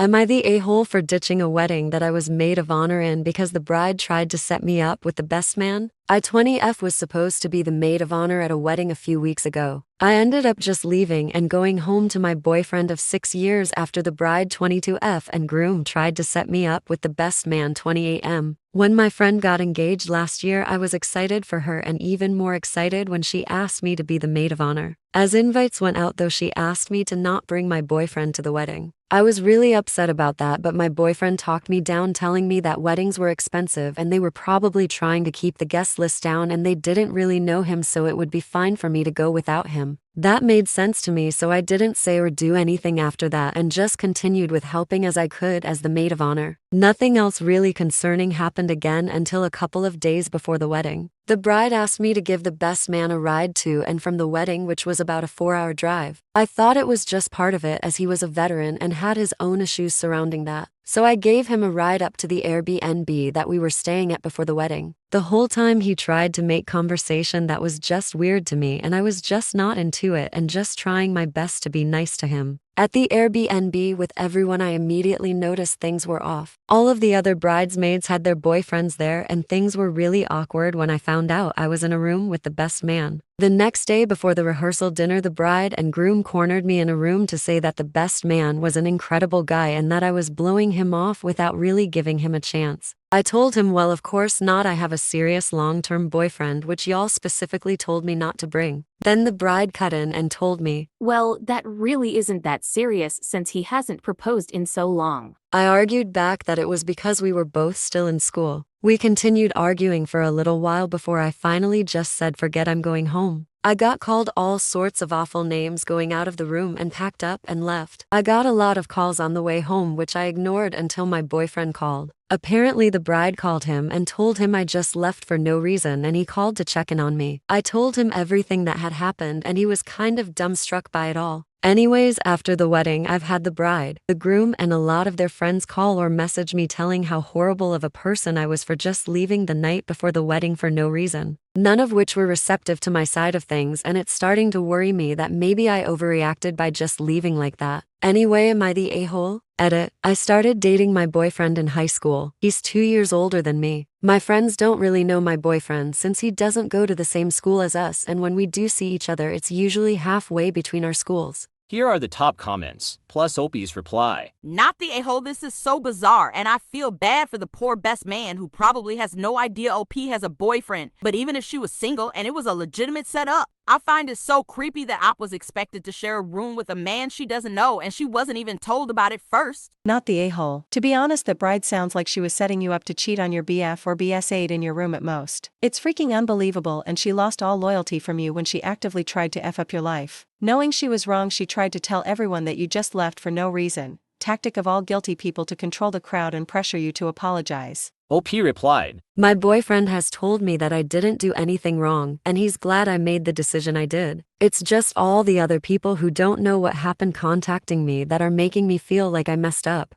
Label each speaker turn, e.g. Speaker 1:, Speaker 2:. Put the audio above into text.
Speaker 1: Am I the a-hole for ditching a wedding that I was maid of honor in because the bride tried to set me up with the best man? I 20F was supposed to be the maid of honor at a wedding a few weeks ago. I ended up just leaving and going home to my boyfriend of 6 years after the bride 22F and groom tried to set me up with the best man 28M. When my friend got engaged last year, I was excited for her and even more excited when she asked me to be the maid of honor. As invites went out though, she asked me to not bring my boyfriend to the wedding. I was really upset about that, but my boyfriend talked me down, telling me that weddings were expensive and they were probably trying to keep the guest list down and they didn't really know him, so it would be fine for me to go without him. That made sense to me, so I didn't say or do anything after that and just continued with helping as I could as the maid of honor. Nothing else really concerning happened again until a couple of days before the wedding. The bride asked me to give the best man a ride to and from the wedding, which was about a 4-hour drive. I thought it was just part of it as he was a veteran and had his own issues surrounding that. So I gave him a ride up to the Airbnb that we were staying at before the wedding. The whole time he tried to make conversation that was just weird to me, and I was just not into it and just trying my best to be nice to him. At the Airbnb with everyone, I immediately noticed things were off. All of the other bridesmaids had their boyfriends there and things were really awkward when I found out I was in a room with the best man. The next day before the rehearsal dinner, the bride and groom cornered me in a room to say that the best man was an incredible guy and that I was blowing him off without really giving him a chance. I told him, well, of course not, I have a serious long-term boyfriend which y'all specifically told me not to bring. Then the bride cut in and told me,
Speaker 2: well, that really isn't that serious since he hasn't proposed in so long.
Speaker 1: I argued back that it was because we were both still in school. We continued arguing for a little while before I finally just said, forget, I'm going home. I got called all sorts of awful names going out of the room and packed up and left. I got a lot of calls on the way home which I ignored until my boyfriend called. Apparently the bride called him and told him I just left for no reason, and he called to check in on me. I told him everything that had happened and he was kind of dumbstruck by it all. Anyways, after the wedding, I've had the bride, the groom, and a lot of their friends call or message me telling how horrible of a person I was for just leaving the night before the wedding for no reason. None of which were receptive to my side of things, and it's starting to worry me that maybe I overreacted by just leaving like that. Anyway, am I the a-hole? Edit. I started dating my boyfriend in high school. He's 2 years older than me. My friends don't really know my boyfriend since he doesn't go to the same school as us, and when we do see each other, it's usually halfway between our schools.
Speaker 3: Here are the top comments, plus Opie's reply.
Speaker 4: Not the a-hole, this is so bizarre, and I feel bad for the poor best man who probably has no idea OP has a boyfriend. But even if she was single and it was a legitimate setup, I find it so creepy that Op was expected to share a room with a man she doesn't know and she wasn't even told about it first.
Speaker 5: Not the a-hole. To be honest, that bride sounds like she was setting you up to cheat on your BF or BS8 in your room at most. It's freaking unbelievable, and she lost all loyalty from you when she actively tried to F up your life. Knowing she was wrong, she tried to tell everyone that you just left for no reason. Tactic of all guilty people to control the crowd and pressure you to apologize.
Speaker 3: OP replied,
Speaker 1: my boyfriend has told me that I didn't do anything wrong, and he's glad I made the decision I did. It's just all the other people who don't know what happened contacting me that are making me feel like I messed up.